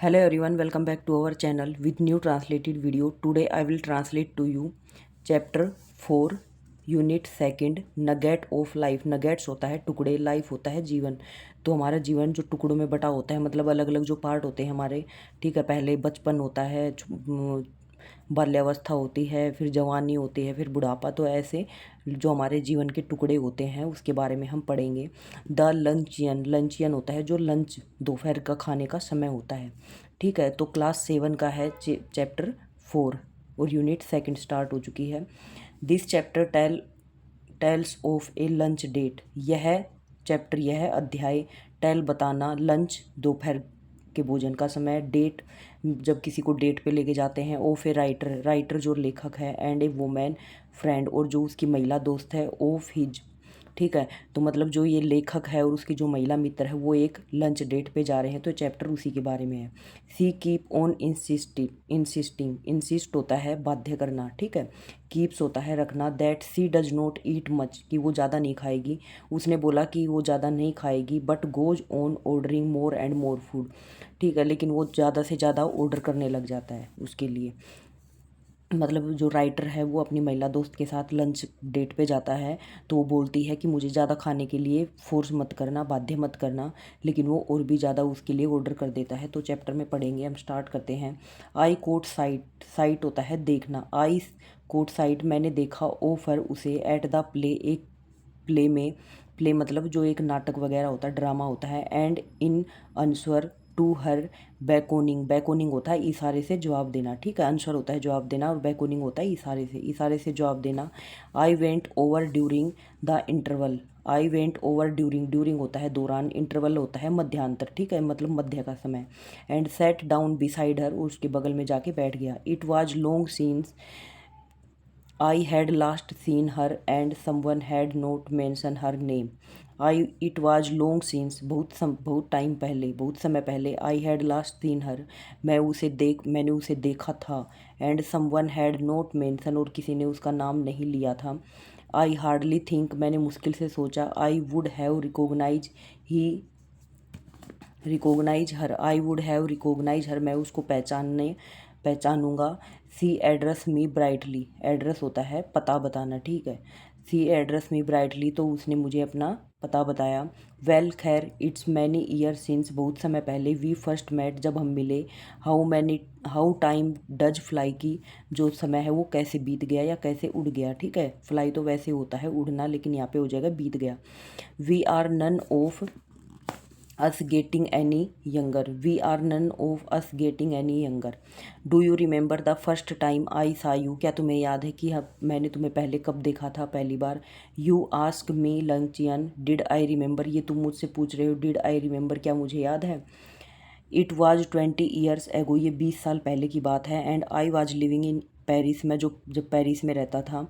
Hello everyone, welcome back to our channel with new translated video. Today I will translate to you chapter 4 unit second nugget of life. Nuggets होता है टुकड़े, life होता है जीवन। तो हमारा जीवन जो टुकड़ों में बटा होता है, मतलब अलग अलग जो पार्ट होते हैं हमारे, ठीक है। पहले बचपन होता है, बाल्यावस्था होती है, फिर जवानी होती है, फिर बुढ़ापा। तो ऐसे जो हमारे जीवन के टुकड़े होते हैं उसके बारे में हम पढ़ेंगे। द लंचियन, लंचियन होता है जो लंच, दोपहर का खाने का समय होता है, ठीक है। तो क्लास 7 का है चैप्टर 4 और यूनिट सेकंड स्टार्ट हो चुकी है। This chapter tells of a lunch date. यह चैप्टर, यह अध्याय टेल बताना, लंच दोपहर के भोजन का समय, डेट जब किसी को डेट पे लेके जाते हैं, ऑफ ए राइटर, राइटर जो लेखक है, एंड ए वुमेन फ्रेंड और जो उसकी महिला दोस्त है, ऑफ हिज, ठीक है। तो मतलब जो ये लेखक है और उसकी जो महिला मित्र है वो एक लंच डेट पे जा रहे हैं, तो चैप्टर उसी के बारे में है। सी कीप ऑन इंसिस्टिंग, इंसिस्ट होता है बाध्य करना, ठीक है। कीप्स होता है रखना। That she does not eat much, कि वो ज़्यादा नहीं खाएगी। उसने बोला कि वो ज़्यादा नहीं खाएगी, but goes on ordering more and more food, ठीक है। लेकिन वो ज़्यादा से ज़्यादा ऑर्डर करने लग जाता है उसके लिए। मतलब जो राइटर है वो अपनी महिला दोस्त के साथ लंच डेट पे जाता है, तो वो बोलती है कि मुझे ज़्यादा खाने के लिए फोर्स मत करना, बाध्य मत करना, लेकिन वो और भी ज़्यादा उसके लिए ऑर्डर कर देता है। तो चैप्टर में पढ़ेंगे, हम स्टार्ट करते हैं। आई कोट साइट, साइट होता है देखना। आई कोट साइट, मैंने देखा, ओफर उसे, एट द प्ले, एक प्ले में, प्ले मतलब जो एक नाटक वगैरह होता है, ड्रामा होता है, and in answer to her beckoning, beckoning होता है इशारे से जवाब देना, ठीक है। आंसर होता है जवाब देना और बैकोनिंग होता है इशारे से, इशारे से जवाब देना। आई went over during the interval, I went over during, during होता है दौरान, इंटरवल होता है मध्यांतर, ठीक है, मतलब मध्य का समय। And sat down beside her, उसके बगल में जाके बैठ गया। It was long scenes I had last seen her and someone had not mentioned her name. It was long since, बहुत टाइम पहले, बहुत समय पहले। I had last seen her, मैंने उसे देखा था। And someone had not mentioned, और किसी ने उसका नाम नहीं लिया था। I hardly think, मैंने मुश्किल से सोचा। I would have recognized he recognize her, I would have recognize her, मैं उसको पहचानूंगा। She address me brightly, address होता है पता बताना, ठीक है। सी एड्रेस मी ब्राइटली, तो उसने मुझे अपना पता बताया। वेल खैर, इट्स मैनी ईयर सिंस, बहुत समय पहले। वी फर्स्ट मेट, जब हम मिले। हाउ टाइम डज फ्लाई, की जो समय है वो कैसे बीत गया या कैसे उड़ गया, ठीक है। फ्लाई तो वैसे होता है उड़ना, लेकिन यहाँ पे हो जाएगा बीत गया। We are none of us getting any younger, we are none of us getting any younger. Do you remember the first time I saw you, क्या तुम्हें याद है कि मैंने तुम्हें पहले कब देखा था पहली बार। You ask me लंचियन, did I remember, ये तुम मुझसे पूछ रहे हो did I remember, क्या मुझे याद है। It was 20 years ago, ये 20 साल पहले की बात है। And I was living in Paris, मैं जब पेरिस में रहता था।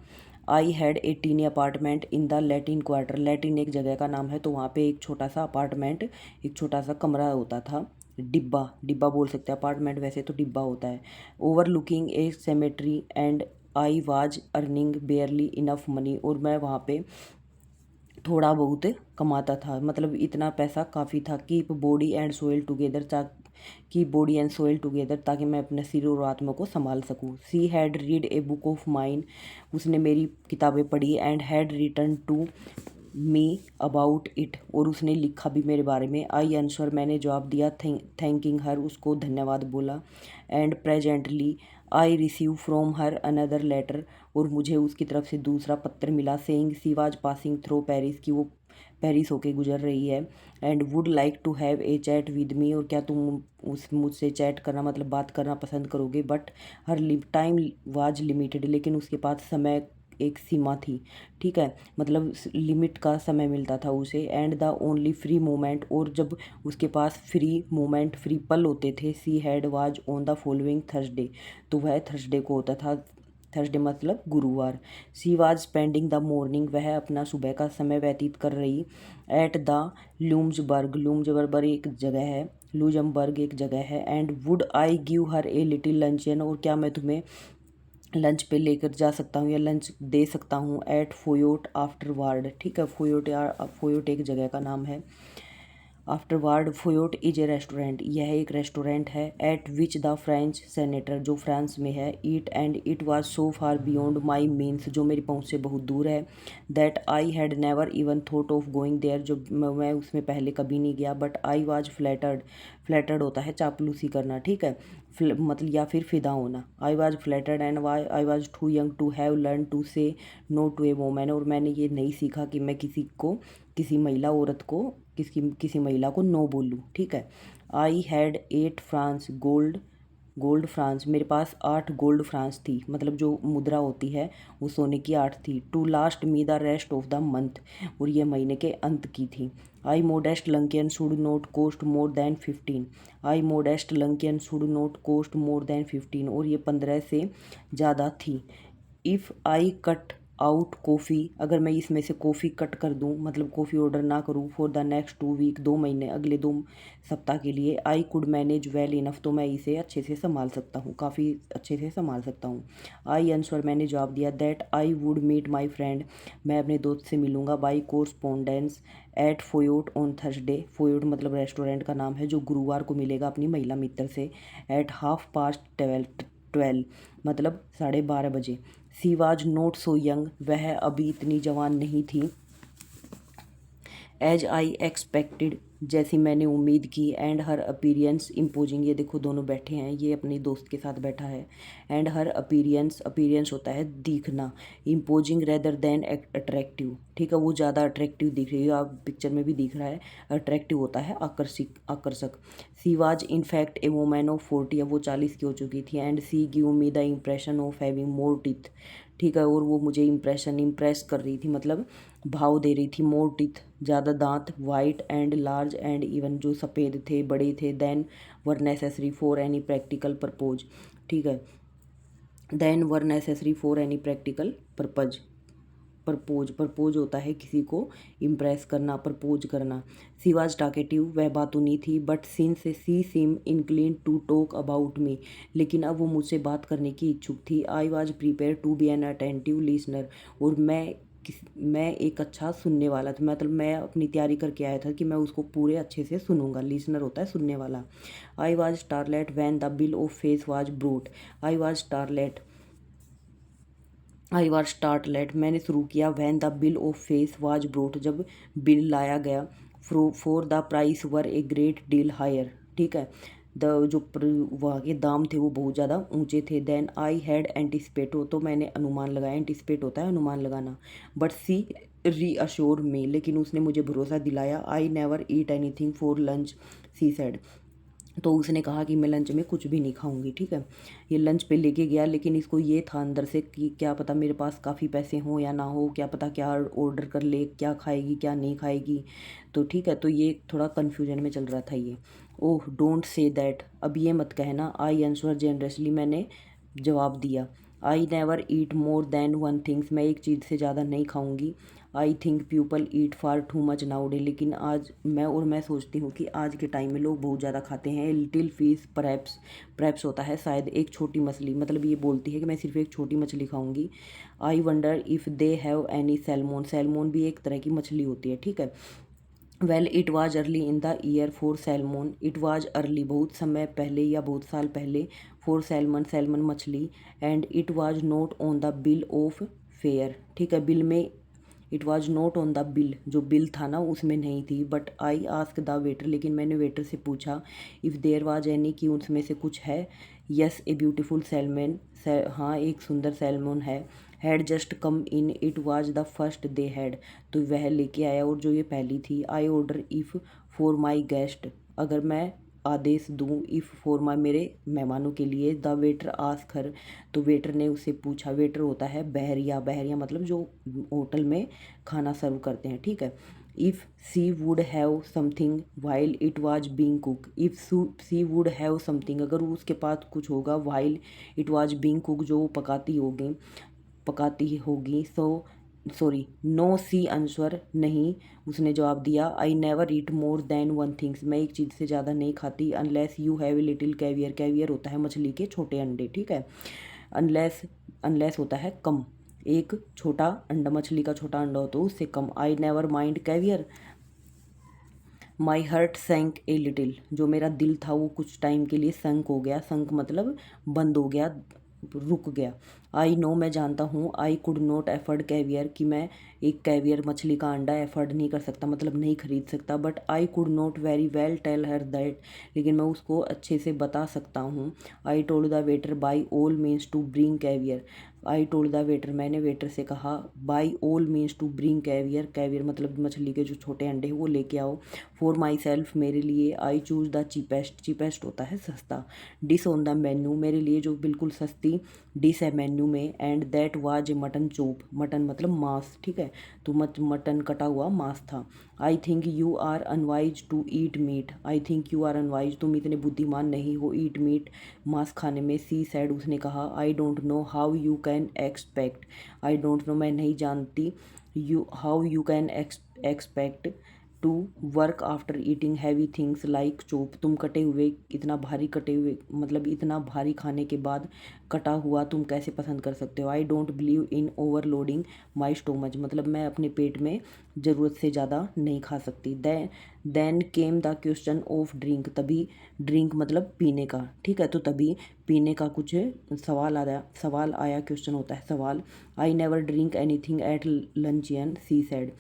I had a tiny apartment in the Latin quarter, Latin एक जगह का नाम है, तो वहाँ पे एक छोटा सा अपार्टमेंट, एक छोटा सा कमरा होता था। डिब्बा, डिब्बा बोल सकते हैं, अपार्टमेंट वैसे तो डिब्बा होता है। Over looking A cemetery and I was earning barely enough money, और मैं वहाँ पे थोड़ा बहुत कमाता था, मतलब इतना पैसा काफ़ी था। Keep body and soul together, की बॉडी एंड सोइल टुगेदर, ताकि मैं अपने शरीर और आत्मा को संभाल सकूं। She had read a book of mine, उसने मेरी किताबें पढ़ी। And had return to me about it, और उसने लिखा भी मेरे बारे में। आई आंसर, मैंने जवाब दिया। थैंकिंग हर, उसको धन्यवाद बोला। And presently I receive from her another letter, और मुझे उसकी तरफ से दूसरा पत्र मिला। Saying she was passing through Paris, की वो पेरिस होके गुजर रही है। And would like to have a chat with me, और क्या तुम मुझसे चैट करना, मतलब बात करना पसंद करोगे। But her time was limited, लेकिन उसके पास समय एक सीमा थी, ठीक है, मतलब लिमिट का समय मिलता था उसे। And the only free moment, और जब उसके पास फ्री मोमेंट, फ्री पल होते थे, she had was on the following Thursday, तो वह थर्सडे को होता था। थर्सडे मतलब गुरुवार। She was spending the morning, वह अपना सुबह का समय व्यतीत कर रही। एट द लूम्सबर्ग, लूम्सबर्ग एक जगह है, लूजमबर्ग एक जगह है। And would I give her a little luncheon, और क्या मैं तुम्हें लंच पे लेकर जा सकता हूँ या लंच दे सकता हूँ। एट फोयोट आफ्टर वार्ड, ठीक है, फोयोट या फोयोट एक जगह का नाम है। आफ्टरवार्ड फोयोट इज ए रेस्टोरेंट, यह एक रेस्टोरेंट है। At which the French senator, जो फ्रांस में है। Eat and it was so far beyond my means, जो मेरी पहुंच से बहुत दूर है। That I had never even thought of going there, जो मैं उसमें पहले कभी नहीं गया। But I was flattered, flattered होता है चापलूसी करना, ठीक है, मतलब या फिर फिदा होना। I was flattered and I was too young to have learn to say no to a woman, और मैंने ये नहीं सीखा कि मैं किसी महिला औरत को किसी महिला को नो बोलूँ, ठीक है। I had 8 France gold France, मेरे पास 8 गोल्ड फ्रांस थी, मतलब जो मुद्रा होती है वो सोने की 8 थी। To last me the rest of the month, और ये महीने के अंत की थी। I modest luncheon should not cost more than 15, I modest luncheon should not cost more than 15, और ये 15 से ज़्यादा थी। If I cut out coffee, अगर मैं इसमें से कॉफ़ी कट कर दूं, मतलब कॉफ़ी ऑर्डर ना करूं, फॉर द नेक्स्ट 2 वीक, 2 महीने, अगले 2 सप्ताह के लिए, I could manage well enough, तो मैं इसे अच्छे से संभाल सकता हूँ, काफ़ी अच्छे से संभाल सकता हूँ। आई आंसर, मैंने जवाब दिया। That I would meet my friend, मैं अपने दोस्त से मिलूँगा। By correspondence at Foyot on Thursday, Foyot मतलब रेस्टोरेंट का नाम है, जो गुरुवार को मिलेगा अपनी महिला मित्र से। एट 12:30 मतलब 12:30 बजे। She was not so young, वह अभी इतनी जवान नहीं थी। एज आई एक्सपेक्टेड, जैसी मैंने उम्मीद की। एंड हर अपीरियंस इम्पोजिंग, ये देखो दोनों बैठे हैं, ये अपनी दोस्त के साथ बैठा है। एंड हर अपीरियंस, अपीरियंस होता है दिखना, इम्पोजिंग रेदर देन अट्रैक्टिव, ठीक है, वो ज़्यादा अट्रैक्टिव दिख रही है, आप पिक्चर में भी दिख रहा है, अट्रैक्टिव होता है आकर्षक। She was in fact a woman of 40, अब वो 40 की हो चुकी थी। And she give me the impression of having more teeth, ठीक है, और वो मुझे इम्प्रेस कर रही थी, मतलब भाव दे रही थी। मोर टीथ, ज़्यादा दांत। White and large and even, जो सफ़ेद थे, बड़े थे। Then were necessary for any practical purpose, ठीक है, then were necessary for any practical purpose, purpose होता है किसी को इम्प्रेस करना, परपोज करना। सी वाज टॉकेटिव, वह बातूनी थी। But since she seem inclined to talk about me, लेकिन अब वो मुझसे बात करने की इच्छुक थी। I was prepare to be an attentive listener, और मैं एक अच्छा सुनने वाला था, मतलब मैं अपनी तैयारी करके आया था कि मैं उसको पूरे अच्छे से सुनूंगा। लिसनर होता है सुनने वाला। I was startled when the bill of face was brought, I was start late, मैंने शुरू किया। When the bill of face was brought, जब बिल लाया गया। For the price were a great deal higher, ठीक है, जो वहाँ के दाम थे वो बहुत ज़्यादा ऊंचे थे। देन आई हैड एंटिसिपेट, तो मैंने अनुमान लगाया, एंटिसिपेट होता है अनुमान लगाना। बट सी रीअश्योर मी, लेकिन उसने मुझे भरोसा दिलाया। आई never eat anything for lunch, she said, तो उसने कहा कि मैं लंच में कुछ भी नहीं खाऊंगी, ठीक है। ये लंच पे लेके गया, लेकिन इसको ये था अंदर से कि क्या पता मेरे पास काफ़ी पैसे हों या ना हो, क्या पता क्या ऑर्डर कर ले, क्या खाएगी क्या नहीं खाएगी, तो ठीक है, तो ये थोड़ा कन्फ्यूजन में चल रहा था ये। ओह डोंट से दैट, अब ये मत कहना। आई आंसर जेनरसली, मैंने जवाब दिया। आई नेवर ईट मोर देन वन थिंग्स, मैं एक चीज़ से ज़्यादा नहीं खाऊंगी। I think people eat far too much now day, लेकिन मैं सोचती हूँ कि आज के टाइम में लोग बहुत ज़्यादा खाते हैं। लिटिल फिश परहैप्स होता है शायद, एक छोटी मछली, मतलब ये बोलती है कि मैं सिर्फ एक छोटी मछली खाऊंगी। I wonder if they have any salmon, salmon भी एक तरह की मछली होती है, ठीक है। Well it was early in the year for salmon, it was early बहुत समय पहले या बहुत साल पहले, फॉर सैल्मन, सैल्मन मछली। And it was not on the bill of fare, ठीक है, बिल में, it was not on the bill, जो बिल था ना उसमें नहीं थी। But I ask the waiter, लेकिन मैंने वेटर से पूछा। इफ़ देयर वाज एनी, कि उसमें से कुछ है। यस ए ब्यूटीफुल सैलमन, हाँ एक सुंदर सैलमन है। Had just come in, it was the first they had, तो वह लेके आया और जो ये पहली थी। I order if for my guest, अगर मैं आदेश दूँ, इफ़ फॉर माई, मेरे मेहमानों के लिए। द वेटर आस्क हर, तो वेटर ने उससे पूछा। वेटर होता है बहरिया, बहरिया मतलब जो होटल में खाना सर्व करते हैं, ठीक है। If she would have something while it was being cook, if she would have something, अगर उसके पास कुछ होगा, while it was being cook, जो वो पकाती होगी। सॉरी नो, सी आंसर, नहीं, उसने जवाब दिया। आई नेवर ईट मोर देन वन थिंग्स, मैं एक चीज़ से ज़्यादा नहीं खाती। Unless you have a little caviar, caviar होता है मछली के छोटे अंडे, ठीक है। अनलेस होता है कम, एक छोटा अंडा, मछली का छोटा अंडा हो तो उससे कम। I never mind caviar, my heart sank a little, जो मेरा दिल था वो कुछ टाइम के लिए संक हो गया। संक मतलब बंद हो गया, रुक गया। आई नो, मैं जानता हूँ। I could not afford caviar, कि मैं एक कैवियर मछली का अंडा एफर्ड नहीं कर सकता, मतलब नहीं खरीद सकता। But I could not very well tell her that, लेकिन मैं उसको अच्छे से बता सकता हूँ। I told the waiter by all means to bring caviar. I told the waiter, मैंने वेटर से कहा, by all means to bring caviar. Caviar मतलब मछली के जो छोटे अंडे हैं वो लेके आओ। फॉर माई सेल्फ, मेरे लिए। I choose the cheapest, cheapest होता है सस्ता। डिश ऑन द मेन्यू, मेरे लिए जो बिल्कुल सस्ती डिश है मेन्यू में। And that was a mutton chop, mutton मतलब मांस, ठीक है। तो मटन कटा हुआ मांस था। I think you are unwise to eat meat. I think you are unwise, तुम इतने बुद्धिमान नहीं हो ईट मीट, मांस खाने में। सी सैड, उसने कहा। I don't know how you can expect, I don't know मैं नहीं जानती, you how you can expect to work after eating heavy things like chop, तुम कटे हुए, इतना भारी कटे हुए मतलब इतना भारी खाने के बाद कटा हुआ तुम कैसे पसंद कर सकते हो। I don't believe in overloading my stomach, मतलब मैं अपने पेट में ज़रूरत से ज़्यादा नहीं खा सकती। Then came the question of drink, तभी ड्रिंक मतलब पीने का, ठीक है। तो तभी पीने का कुछ सवाल आया, क्वेश्चन होता है सवाल। I never drink anything at luncheon, she said,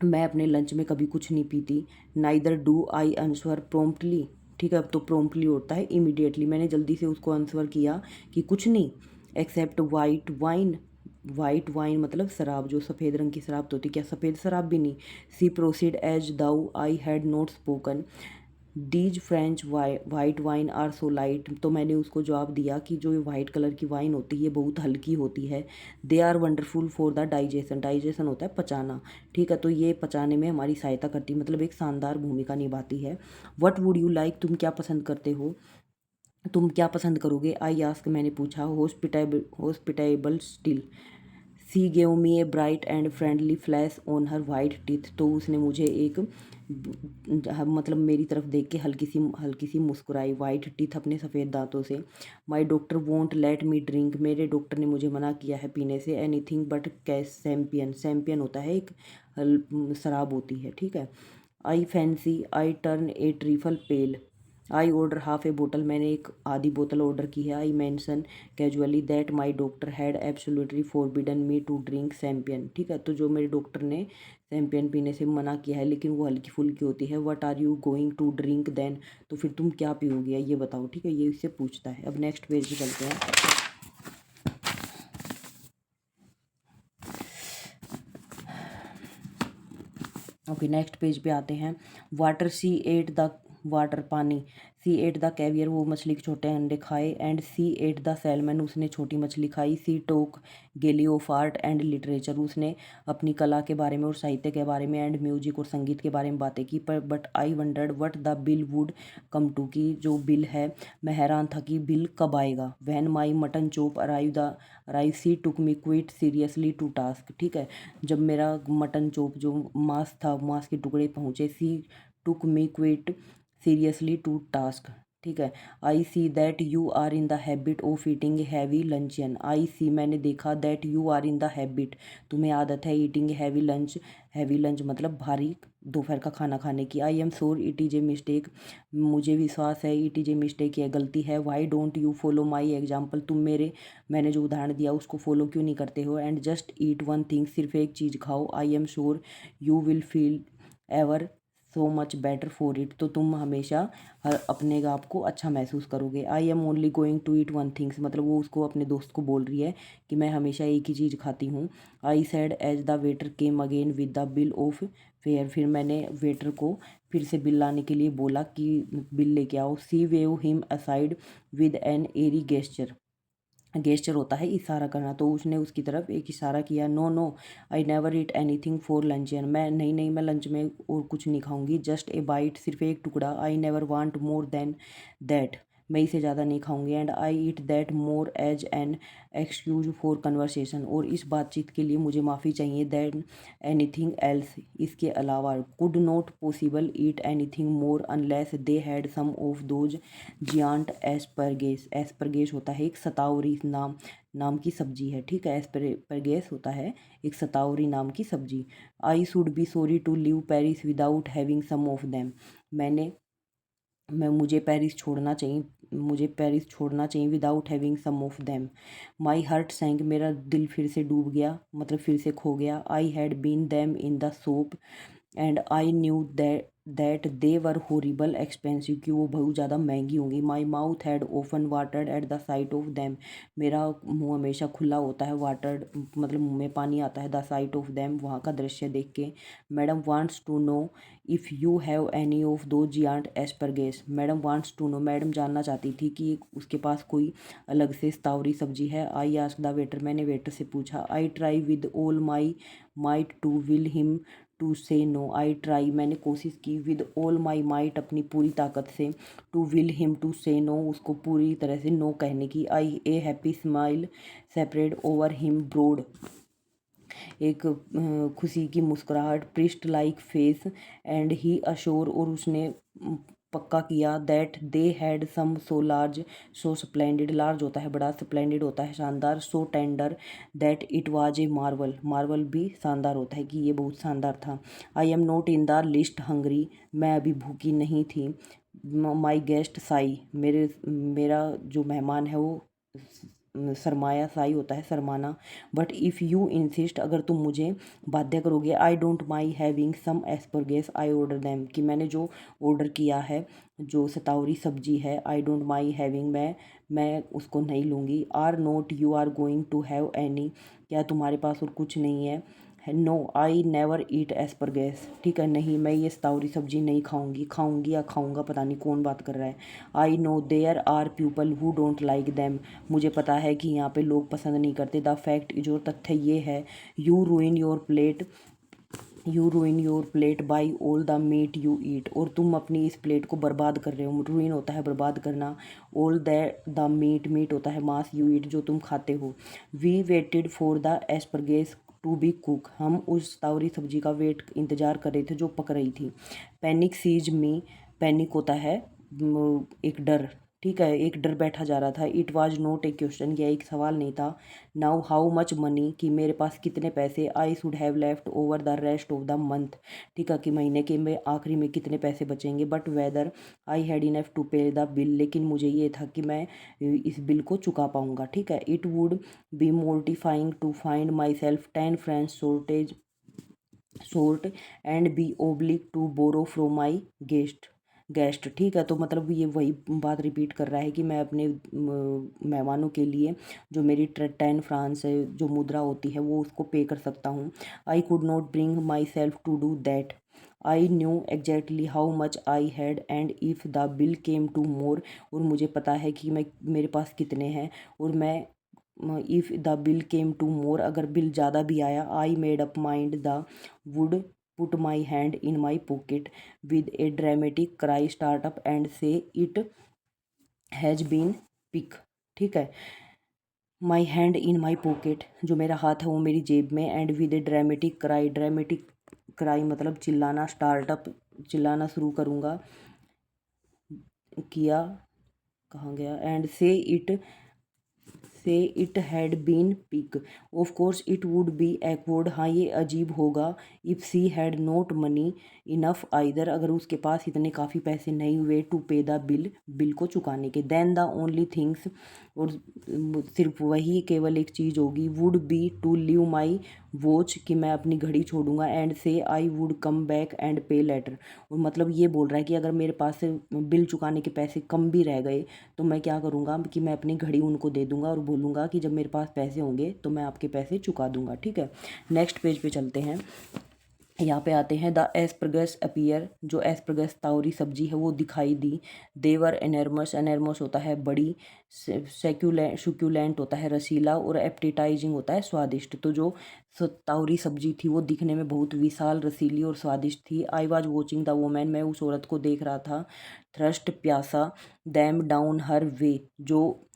मैं अपने लंच में कभी कुछ नहीं पीती। Neither do I answer promptly, ठीक है। अब तो प्रोम्प्टली होता है इमीडिएटली, मैंने जल्दी से उसको आंसर किया कि कुछ नहीं। Except white wine, white wine मतलब शराब, जो सफ़ेद रंग की शराब तो होती, क्या सफ़ेद शराब भी नहीं। She proceed as though I had not spoken, these French white wine are so light, तो मैंने उसको जवाब दिया कि जो ये वाइट कलर की वाइन होती है बहुत हल्की होती है। They are wonderful for the digestion, digestion होता है पचाना, ठीक है। तो ये पचाने में हमारी सहायता करती है, मतलब एक शानदार भूमिका निभाती है। वट वुड यू लाइक, तुम क्या पसंद करते हो, तुम क्या पसंद करोगे। आई आस्क, मैंने पूछा। Hospitable still, C gave me a bright and friendly flash on her white teeth, तो उसने मुझे एक मतलब मेरी तरफ देख के हल्की सी मुस्कुराई, वाइट टीथ अपने सफ़ेद दांतों से। माई doctor won't let me drink, मेरे डॉक्टर ने मुझे मना किया है पीने से। Anything but cash champagne, champagne होता है एक शराब होती है, ठीक है। I fancy I turn a trifle pale, I order half a बोतल, मैंने एक आधी बोतल ऑर्डर की है। I mention casually that my doctor had absolutely forbidden me to drink champagne, ठीक है। तो जो मेरे डॉक्टर ने सैम्पियन पीने से मना किया है, लेकिन वो हल्की फुल्की होती है। What are you going to drink then, तो फिर तुम क्या पियोगे ये बताओ, ठीक है। ये इससे पूछता है। अब नेक्स्ट पेज पे चलते हैं। ओके, नेक्स्ट पेज पे आते हैं। Water, she ate the water, पानी। सी एट द कैवियर, वो मछली के छोटे अंडे खाए। And she ate the salmon, उसने छोटी मछली खाई। सी टोक गेली ऑफ आर्ट एंड लिटरेचर, उसने अपनी कला के बारे में और साहित्य के बारे में एंड म्यूजिक और संगीत के बारे में बातें की। पर but I wondered what the bill would come to, की जो बिल है, मैं हैरान था कि बिल कब आएगा। When my mutton chop arrive she took me quite seriously to task, ठीक है। जब मेरा मटन चॉप जो मांस था, मांस के टुकड़े पहुँचे। She took me quite seriously to task, ठीक है। I see that you are in the habit of eating heavy luncheon, I see मैंने देखा, that you are in the habit, तुम्हें आदत है, eating heavy lunch, heavy lunch मतलब भारी दोपहर का खाना खाने की। I am sure it is a mistake, मुझे विश्वास है, इट इज़ ए मिस्टेक, ये गलती है। Why don't you follow my example, तुम मैंने जो उदाहरण दिया उसको फॉलो क्यों नहीं करते हो। And just eat one thing, सिर्फ एक चीज़ खाओ। I am sure you will feel ever so much better for it, तो तुम हमेशा अपने आप को अच्छा महसूस करोगे। I am only going to eat one things, मतलब वो उसको अपने दोस्त को बोल रही है कि मैं हमेशा एक ही चीज़ खाती हूँ। I said as the waiter came again with the bill of fare, फिर मैंने वेटर को फिर से बिल लाने के लिए बोला कि बिल लेके आओ। She wave him aside with an airy gesture, gesture होता है इशारा करना, तो उसने उसकी तरफ एक इशारा किया। No no I never eat anything for luncheon, मैं नहीं, मैं लंच में और कुछ नहीं खाऊंगी। जस्ट ए बाइट, सिर्फ एक टुकड़ा। I never want more than that, मैं इसे ज़्यादा नहीं खाऊंगी। And I eat that more as an excuse for conversation, और इस बातचीत के लिए मुझे माफ़ी चाहिए। दैन एनीथिंग एल्स, इसके अलावा। Could not possible eat anything more unless they had some of those giant asparagus, asparagus होता है एक सतावरी नाम, नाम की सब्जी है, ठीक है। एस्परगेस होता है एक सतावरी नाम की सब्जी। I should be sorry to leave Paris without having some of them. मुझे पेरिस छोड़ना चाहिए without having some of them. My heart sank, मेरा दिल फिर से डूब गया, मतलब फिर से खो गया। I had been them in the shop and I knew that they were horrible expensive, कि वो बहुत ज़्यादा महंगी होंगी। My mouth had open watered at the sight of them, मेरा मुंह हमेशा खुला होता है, वाटर्ड मतलब मुंह में पानी आता है, द साइट ऑफ देम वहाँ का दृश्य देख के। Madam wants to know if you have any of those giant asparagus. Madam wants to know, madam जानना चाहती थी कि उसके पास कोई अलग से स्तावरी सब्जी है। आई आस्क द वेटर, मैंने वेटर से पूछा। I try with all my might to will him to say no. I try, मैंने कोशिश की, विद ऑल माई माइट, अपनी पूरी ताकत से, to will him to say no, उसको पूरी तरह से नो कहने की। I a happy smile separate over him broad, एक खुशी की मुस्कुराहट, priest like face and he assure, और उसने पक्का किया, that they had some so large so splendid, large होता है बड़ा, स्प्लेंडेड होता है शानदार, so tender that it was a marvel, marvel भी शानदार होता है कि ये बहुत शानदार था। आई am not in the list hungry, मैं अभी भूखी नहीं थी। माई गेस्ट साई, मेरा जो मेहमान है वो सरमाया, साई होता है शर्माना। बट इफ़ यू इंसिस्ट, अगर तुम मुझे बाध्य करोगे, I don't my having some asparagus I order them, कि मैंने जो ऑर्डर किया है, जो सतावरी सब्जी है, आई डोंट माई हैविंग, मैं उसको नहीं लूँगी। Are not you are going to have any, क्या तुम्हारे पास और कुछ नहीं है। नो आई नेवर ईट एस्परगेस, ठीक है, नहीं मैं ये सतावरी सब्जी नहीं खाऊंगी, खाऊंगी या खाऊंगा पता नहीं कौन बात कर रहा है। I know there are people who don't like them, मुझे पता है कि यहाँ पे लोग पसंद नहीं करते। द फैक्ट इज, और तथ्य ये है, you ruin your plate, you ruin your plate by all the meat you eat, और तुम अपनी इस प्लेट को बर्बाद कर रहे हो। रूइन होता है बर्बाद करना, ऑल द मीट, मीट होता है मांस, यू ईट जो तुम खाते हो। We waited for the asparagus to be cook, हम उस तावरी सब्जी का इंतजार कर रहे थे जो पक रही थी। पैनिक सीज मी, पैनिक होता है एक डर, ठीक है, एक डर बैठा जा रहा था। It was not a question, यह एक सवाल नहीं था। नाउ हाउ मच मनी, कि मेरे पास कितने पैसे, I should have left over the rest of the month, ठीक है, कि महीने के में आखिरी में कितने पैसे बचेंगे। But whether I had enough to pay the bill, लेकिन मुझे ये था कि मैं इस बिल को चुका पाऊंगा, ठीक है। It would be mortifying to find myself 10 French short and be obliged to borrow from my guest, ठीक है। तो मतलब ये वही बात रिपीट कर रहा है कि मैं अपने मेहमानों के लिए जो मेरी 10 फ्रांस है जो मुद्रा होती है वो उसको पे कर सकता हूँ। I could not bring myself to do that. I knew exactly how much I had and if the bill came to more, और मुझे पता है कि मेरे पास कितने हैं, और मैं if the bill came to more, अगर बिल ज़्यादा भी आया, I made up mind the would put my hand in my pocket with a dramatic cry start up and say it has been pick, ठीक है। माई hand in my pocket, जो मेरा हाथ है वो मेरी जेब में, and with a dramatic cry, dramatic cry मतलब चिल्लाना, स्टार्टअप चिल्लाना शुरू करूँगा, किया, कहाँ गया, and say it had been pick, of course it would be awkward, हाँ ये अजीब होगा, if she had not money enough either, अगर उसके पास इतने काफ़ी पैसे नहीं हुए, to pay the bill, bill को चुकाने के। देन द ओनली थिंग्स, और सिर्फ वही केवल एक चीज़ होगी, would be to leave my watch, कि मैं अपनी घड़ी छोड़ूंगा, and say I would come back and pay later, और मतलब ये बोल रहा है कि अगर मेरे पास से बिल चुकाने के पैसे कम भी रह गए तो मैं क्या करूँगा कि मैं अपनी घड़ी उनको दे दूँगा और बोलूँगा कि जब मेरे पास पैसे होंगे तो मैं आपके पैसे चुका दूँगा, ठीक है। नेक्स्ट पेज पे चलते हैं। यहाँ पे आते हैं, द एस्परगस अपीयर, जो एस्परगस तावरी सब्जी है वो दिखाई दी। देवर एनर्मस, एनर्मस होता है बड़ी, सेक्यूलेंट होता है रसीला, और एप्टिटाइजिंग होता है स्वादिष्ट। तो जो तावरी सब्जी थी वो दिखने में बहुत विशाल, रसीली और स्वादिष्ट थी। I was watching the woman, मैं उस औरत को देख रहा था। थ्रस्ट प्यासा, दैम डाउन हर वे, जो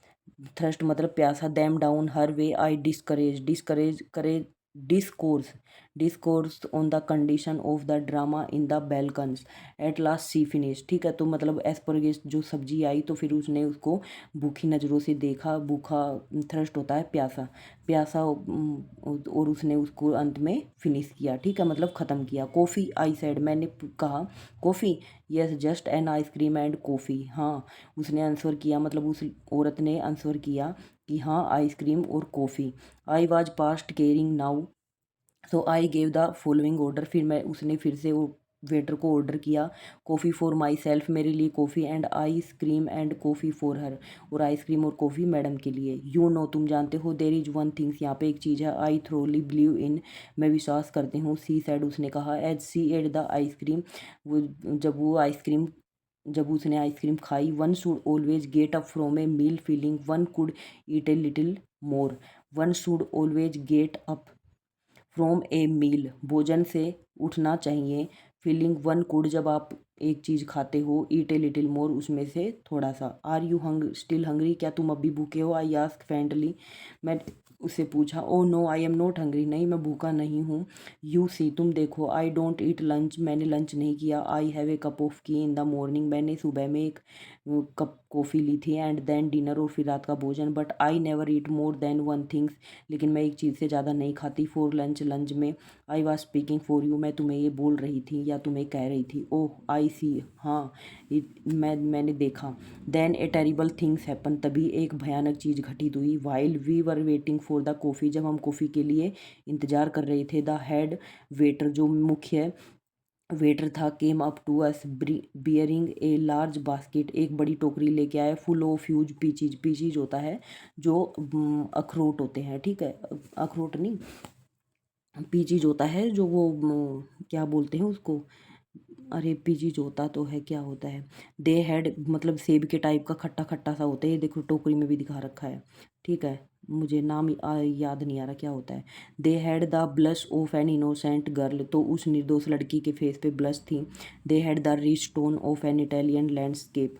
थ्रस्ट मतलब प्यासा, them down her way, I discourage, discourage करे discourse discourse on the condition of the drama in the Balkans at last she finish. ठीक है, तो मतलब एस्परगेस जो सब्जी आई तो फिर उसने उसको भूखी नज़रों से देखा। भूखा थ्रस्ट होता है प्यासा, प्यासा और उसने उसको अंत में फिनिश किया। ठीक है, मतलब ख़त्म किया। कॉफ़ी आई सेड, मैंने कहा coffee. Yes just an ice cream and coffee. हाँ, उसने आंसर किया, मतलब उस औरत ने आंसर किया कि हाँ आइसक्रीम और coffee. I was past caring now, so I gave the following order. फिर मैं उसने फिर से वो वेटर को ऑर्डर किया, कॉफ़ी फॉर माई सेल्फ, मेरे लिए coffee, and ice cream and coffee for her, और आइसक्रीम और कॉफ़ी मैडम के लिए। यू नो, तुम जानते हो, देर इज़ वन थिंग्स, यहाँ पे एक चीज़ है, आई थ्रोली बिलीव इन, मैं विश्वास करती हूँ, सी सैड, उसने कहा, as she ate the ice cream, वो जब उसने आइसक्रीम खाई, one should always get up from a meal feeling one could eat a little more. One should always get up from a meal, भोजन से उठना चाहिए, फीलिंग वन कुड, जब आप एक चीज़ खाते हो, ईट ए लिटिल मोर, उसमें से थोड़ा सा। आर यू स्टिल हंग्री, क्या तुम अभी भूखे हो, आई आस्क फ्रेंडली, मैं उससे पूछा। Oh no I am not hungry, नहीं मैं भूखा नहीं हूँ। यू सी, तुम देखो, आई डोंट ईट लंच, मैंने लंच नहीं किया। I have a cup of tea in the morning, मैंने सुबह में एक कप कॉफ़ी ली थी, एंड देन डिनर, और फिर रात का भोजन, but I never eat more than one things, लेकिन मैं एक चीज़ से ज़्यादा नहीं खाती। फॉर लंच, लंच में, I was speaking for you, मैं तुम्हें ये बोल रही थी या तुम्हें कह रही थी। ओह आई सी, हाँ, मैंने देखा। Then a terrible things happen, तभी एक भयानक चीज़ घटित हुई। While we were waiting for the coffee, जब हम कॉफ़ी के लिए इंतज़ार कर रहे थे, द हेड वेटर, जो मुख्य वेटर था, came up to us bearing a large basket, एक बड़ी टोकरी लेके आया, full of huge peaches. Peaches होता है जो अखरोट होते हैं। ठीक है, अखरोट नहीं, पीचीज होता है जो वो क्या बोलते हैं उसको, अरे पीचीज होता तो है, क्या होता है, दे हैड, मतलब सेब के टाइप का खट्टा खट्टा सा होता है, ये देखो टोकरी में भी दिखा रखा है। ठीक है, मुझे नाम याद नहीं आ रहा क्या होता है। They had the blush of an innocent girl, तो उस निर्दोष लड़की के फेस पे ब्लश थी। They had the rich tone of an Italian landscape,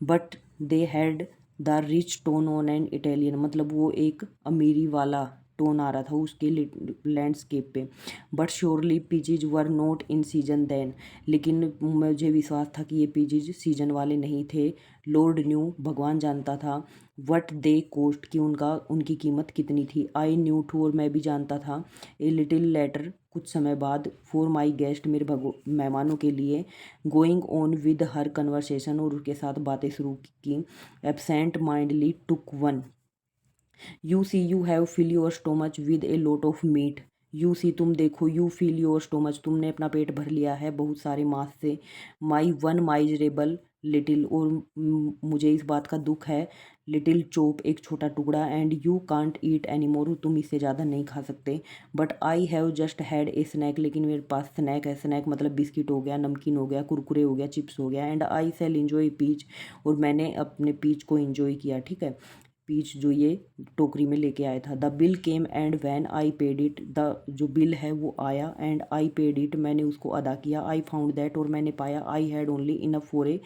but they had the rich tone on an Italian, मतलब वो एक अमीरी वाला टोन आ रहा था उसके लैंडस्केप पे। But surely peaches were not in season then, लेकिन मुझे विश्वास था कि ये पीचीज सीजन वाले नहीं थे। लॉर्ड न्यू, भगवान जानता था, वट दे कोस्ट, कि उनकी कीमत कितनी थी। आई न्यू टू, और मैं भी जानता था। ए लिटिल लेटर, कुछ समय बाद, फॉर माई गेस्ट, मेरे मेहमानों के लिए। Going on with her conversation, और उसके साथ बातें शुरू की। Absent mindedly took one, you see you have fill your stomach with a lot of meat, you see, तुम देखो, यू फील योर स्टोमच, तुमने अपना पेट भर लिया है बहुत सारे मांस से। माई वन माइजरेबल लिटिल, और मुझे इस बात का दुख है। लिटिल चोप, एक छोटा टुकड़ा, and you can't eat any more, तुम इससे ज़्यादा नहीं खा सकते। But I have just had a snack, लेकिन मेरे पास स्नैक है। स्नैक मतलब बिस्किट हो गया, नमकीन हो गया, कुरकुरे हो गया, चिप्स हो गया। And I shall enjoy peach, और मैंने अपने पीच को इंजॉय किया। ठीक है, पीच जो ये टोकरी में लेके आया था। The bill came and when I paid it, the जो बिल है वो आया, एंड आई पेड इट, मैंने उसको अदा किया। आई फाउंड दैट, और मैंने पाया, I had only enough for a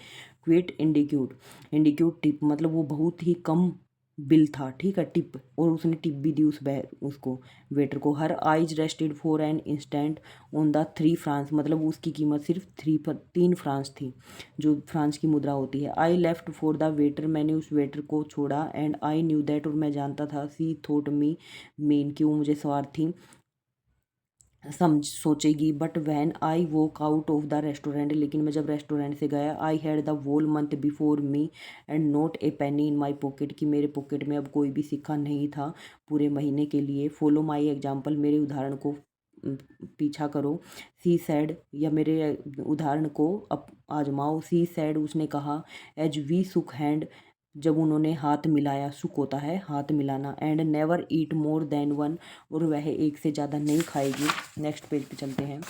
quite inadequate tip, मतलब वो बहुत ही कम बिल था। ठीक है, टिप, और उसने टिप भी दी उसको वेटर को। Her eyes rested for an instant on the 3 France, मतलब उसकी कीमत सिर्फ 3 फ्रांस थी, जो फ्रांस की मुद्रा होती है। I left for the waiter, मैंने उस वेटर को छोड़ा। एंड आई न्यू दैट, और मैं जानता था, सी थॉट मी मीन, कि वो मुझे स्वार्थी समझ सोचेगी। But when I walk out of the restaurant, लेकिन मैं जब रेस्टोरेंट से गया, I had the whole month before me and not a penny in my pocket, कि मेरे पॉकेट में अब कोई भी सिक्का नहीं था पूरे महीने के लिए। फॉलो माई एग्जाम्पल, मेरे उदाहरण को पीछा करो। सी सैड, या मेरे उदाहरण को अब आजमाओ। सी सैड, उसने कहा। एज वी सुक हैंड, जब उन्होंने हाथ मिलाया, सुख होता है हाथ मिलाना। And never eat more than one, और वह एक से ज़्यादा नहीं खाएगी। नेक्स्ट पेज पे चलते हैं।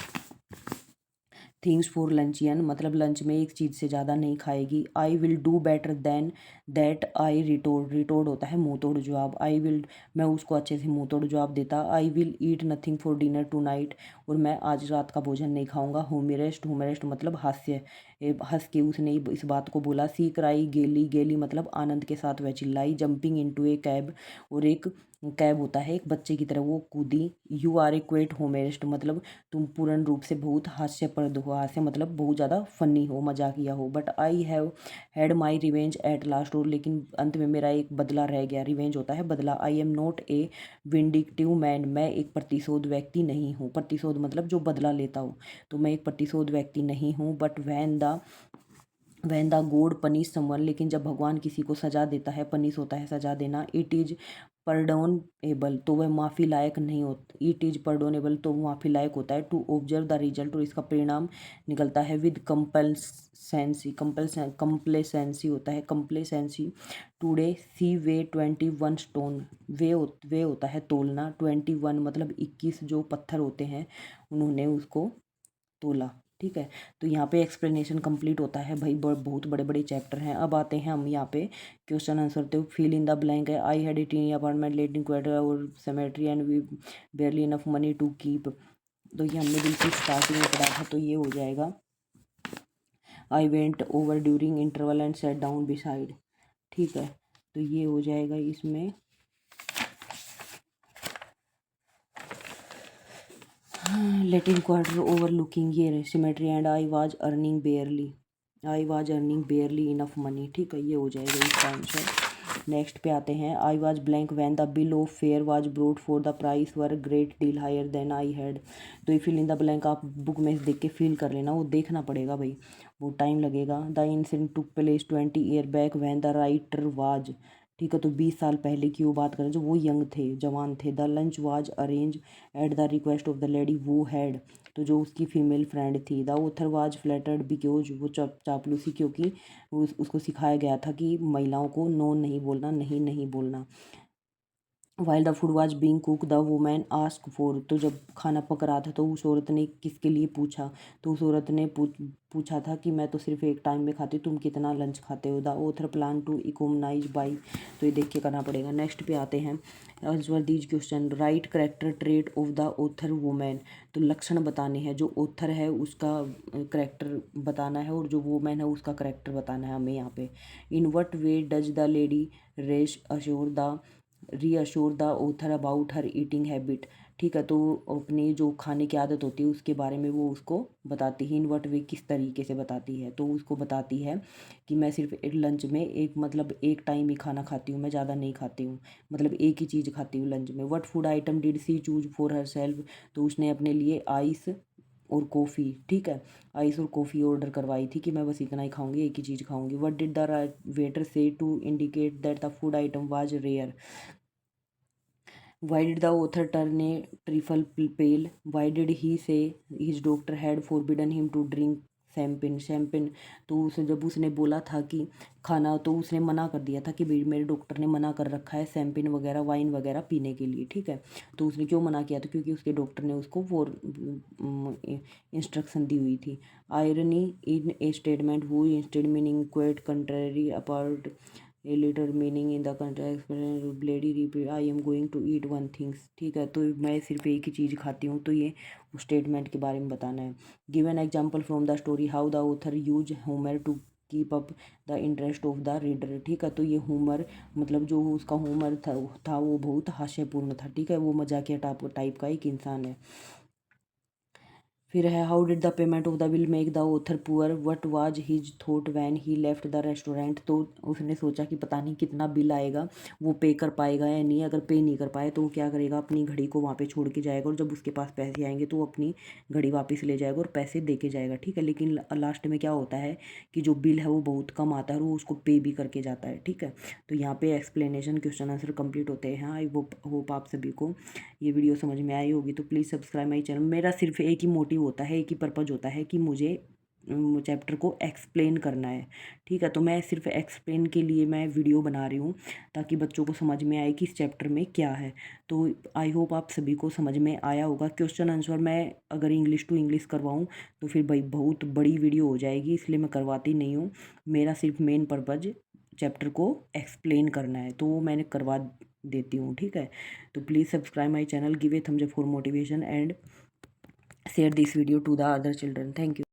थिंग्स फॉर लंचियन, मतलब लंच में एक चीज़ से ज़्यादा नहीं खाएगी। I will do better than that, I retorted होता है मुँह तोड़ जवाब। आई विल, मैं उसको अच्छे से मुँह तोड़ जवाब देता। I will eat nothing for dinner tonight, और मैं आज रात का भोजन नहीं खाऊंगा। होमेरेस्ट मतलब हास्य, हंस के उसने इस बात को बोला। सी क्राई गेली, गेली मतलब आनंद के साथ वह चिल्लाई। जंपिंग इनटू ए कैब, और एक कैब होता है एक बच्चे की तरह, वो कूदी। यू आर ए क्वेट होमेरिस्ट, मतलब तुम पूर्ण रूप से बहुत हास्यप्रद हो, हास्य मतलब बहुत ज़्यादा फनी हो, मजाकिया हो। But I have had my revenge at last, और लेकिन अंत में मेरा एक बदला रह गया। रिवेंज होता है बदला। आई am not a vindictive man, मैं एक प्रतिशोध व्यक्ति नहीं हूँ। प्रतिशोध मतलब जो बदला लेता हो, तो मैं एक प्रतिशोध व्यक्ति नहीं हूँ। But when the God punish someone, लेकिन जब भगवान किसी को सजा देता है, पनिश होता है सजा देना, इट इज़ पर्डोनेबल, तो वह माफ़ी लायक नहीं होता। इट इज़ पर्डोनेबल, तो माफ़ी लायक होता है। टू ऑब्जर्व द रिजल्ट, और इसका परिणाम निकलता है विद कंपलसेंसी, कंप्लेसेंसी होता है कंप्लेसेंसी। टूडे सी वे 21 स्टोन, वे होता है तोलना। 21 मतलब 21 जो पत्थर होते हैं, उन्होंने उसको तोला। ठीक है, तो यहाँ पे एक्सप्लेनेशन कंप्लीट होता है भाई। बहुत बड़े बड़े चैप्टर हैं। अब आते हैं हम यहाँ पे क्वेश्चन आंसर। तो फिल इन द ब्लैंक है। I had a tiny apartment late in quarter और cemetery and we barely enough money to keep, तो ये हमने बिल्कुल स्टार्टिंग में पढ़ा था, तो ये हो जाएगा I went over during interval and sat down beside. ठीक है, तो ये हो जाएगा इसमें late in quarter overlooking, ये cemetery and I was earning barely enough money. ठीक है, ये हो जाएगा इसका आंसर। नेक्स्ट पे आते हैं। I was blank when the bill of fare was brought for the price were great deal higher than I had, तो ये फिल इन द ब्लैंक आप बुक में देख के फिल कर लेना, वो देखना पड़ेगा भाई, वो टाइम लगेगा। The incident took place 20 year back when the writer was, ठीक है, तो 20 साल पहले की वो बात करें जो वो यंग थे, जवान थे। The lunch was arrange at the request of the lady वो हैड, तो जो उसकी फीमेल फ्रेंड थी। The author was flattered because, वो चापलूसी क्योंकि उसको सिखाया गया था कि महिलाओं को नो नहीं बोलना, नहीं नहीं बोलना। While the food was being cook the women ask for, तो जब खाना पक रहा था तो उस औरत ने किसके लिए पूछा, तो उस औरत ने पूछा था कि मैं तो सिर्फ एक टाइम में खाती हूँ, तुम कितना लंच खाते हो। The author plan to economize by, तो ये देख के करना पड़ेगा। नेक्स्ट पे आते हैं। Answer these question write character trait of the author women, तो लक्षण बताने हैं, जो ऑथर है उसका करेक्टर बताना है, और जो वुमेन है उसका करेक्टर बताना है हमें यहाँ पे। In what way does the lady रेश assure the reassure the author about her eating habit, ठीक है, तो अपनी जो खाने की आदत होती है उसके बारे में वो उसको बताती है। इन वट वे किस तरीके से बताती है, तो उसको बताती है कि मैं सिर्फ एक लंच में एक मतलब एक टाइम ही खाना खाती हूँ, मैं ज़्यादा नहीं खाती हूँ, मतलब एक ही चीज़ खाती हूँ लंच में। What food item did she choose for herself, तो उसने अपने लिए आइस और कॉफ़ी, ठीक है, आइस और कॉफ़ी ऑर्डर करवाई थी कि मैं बस इतना ही खाऊंगी, एक ही चीज़ खाऊंगी। What did the waiter say to indicate that the food item was rare, why did the author turn a trifle pale, why did he say his doctor had forbidden him to drink champagne, तो उसे जब उसने बोला था कि खाना, तो उसने मना कर दिया था कि भाई मेरे डॉक्टर ने मना कर रखा है शैम्पेन वगैरह वाइन वगैरह पीने के लिए, ठीक है, तो उसने क्यों मना किया था, क्योंकि उसके डॉक्टर ने उसको वो इंस्ट्रक्शन दी हुई थी। Irony in a statement who instead meaning quite contrary apart a literal meaning in the context lady repeat I am going to eat one things, ठीक है, तो मैं सिर्फ एक ही चीज़ खाती हूँ, तो ये उस स्टेटमेंट के बारे में बताना है। Give an example from the story how the author use humour to keep up the interest of the reader, ठीक है, तो ये ह्यूमर मतलब जो उसका ह्यूमर था वो बहुत हास्यपूर्ण था, ठीक है, वो मजाकिया टाइप का एक इंसान है। फिर है how did the payment of the bill make the author poor, what was his thought when he left the restaurant, तो उसने सोचा कि पता नहीं कितना बिल आएगा, वो पे कर पाएगा या नहीं, अगर पे नहीं कर पाए तो वो क्या करेगा, अपनी घड़ी को वहाँ पे छोड़ के जाएगा, और जब उसके पास पैसे आएंगे तो वो अपनी घड़ी वापस ले जाएगा और पैसे दे के जाएगा, ठीक है, लेकिन लास्ट में क्या होता है कि जो बिल है वो बहुत कम आता है और वो उसको पे भी करके जाता है, ठीक है, तो यहाँ पे एक्सप्लेनेशन क्वेश्चन आंसर कंप्लीट होते हैं। आई होप आप सभी को ये वीडियो समझ में आई होगी, तो प्लीज़ सब्सक्राइब माई चैनल। मेरा सिर्फ एक ही मोटिव होता है, एक ही पर्पज़ होता है कि मुझे चैप्टर को एक्सप्लेन करना है, ठीक है, तो मैं सिर्फ एक्सप्लेन के लिए मैं वीडियो बना रही हूँ ताकि बच्चों को समझ में आए कि इस चैप्टर में क्या है। तो आई होप आप सभी को समझ में आया होगा। क्वेश्चन आंसर मैं अगर इंग्लिश टू इंग्लिश करवाऊँ तो फिर भाई बहुत बड़ी वीडियो हो जाएगी, इसलिए मैं करवाती नहीं हूँ। मेरा सिर्फ मेन पर्पज़ चैप्टर को एक्सप्लेन करना है, तो वो मैंने करवा देती हूँ, ठीक है, तो please subscribe my channel, give a thumbs up for motivation and share this video to the other children. Thank you.